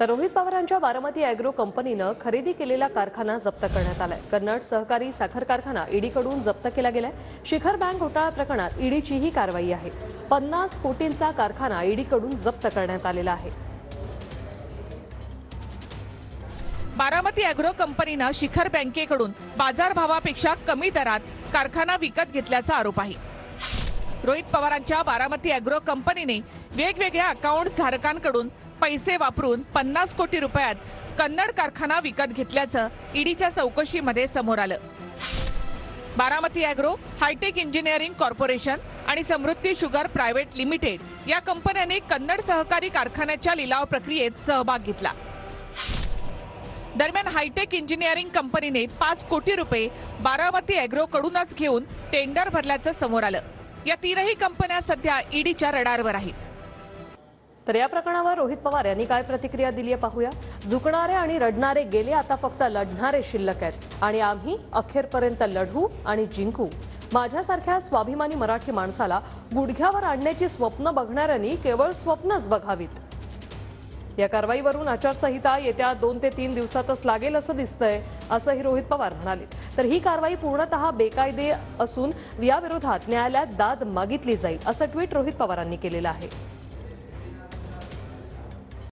तर रोहित पवारांच्या बारामती ॲग्रो कंपनीनं खरेदी केलेला कारखाना जप्त करण्यात आलाय। कन्नड सहकारी साखर कारखाना ईडीकडून जप्त केला गेलाय। शिखर बँक घोटाळा प्रकरणात ईडीची ही कारवाई आहे। 50 कोटींचा कारखाना ईडीकडून जप्त करण्यात आलेला आहे। बारामती ॲग्रो कंपनीनं शिखर बँकेकडून बाजारभावापेक्षा कमी दरात कारखाना विकत घेतल्याचा आरोप आहे। रोहित पवारांच्या बारामती ॲग्रो कंपनीने वेगवेगळ्या अकाउंट्स धारकांकडून पैसे वापरून 50 कोटी रुपयात कन्नड कारखाना विकत घेतल्याचं ईडीच्या चौकशीमध्ये समोर आलं। Baramati agro, hi-tech engineering corporation आणि समृद्धी शुगर प्रायव्हेट लिमिटेड या कंपन्यांनी कन्नड सहकारी कारखान्याच्या लिलाव प्रक्रियेत सहभाग घेतला। दरम्यान हायटेक इंजिनिअरिंग कंपनीने 5 कोटी रुपये बारामती ॲग्रोकडूनच घेऊन टेंडर भरल्याचं समोर आलं। या तीनही कंपन्या सध्या ईडीच्या रडारवर आहेत। तर या प्रकरणावर रोहित पवार यांनी काय प्रतिक्रिया दिली आहे पाहूया। झुकणारे आणि रडणारे गेले, आता फक्त लढणारे शिल्लक आहेत आणि आम्ही अखेरपर्यंत लढू आणि जिंकू। माझ्यासारख्या स्वाभिमानी मराठी माणसाला गुडघ्यावर आणण्याची स्वप्न बघणाऱ्यांनी केवळ स्वप्नच बघावीत। या कारवाईवरून आचारसंहिता येत्या 2 ते 3 दिवसातच लागेल असं दिसतंय, असंही रोहित पवार म्हणाले। तर ही कारवाई पूर्णतः बेकायदे असून याविरोधात न्यायालयात दाद मागितली जाईल, असं ट्विट रोहित पवारांनी केलेलं आहे।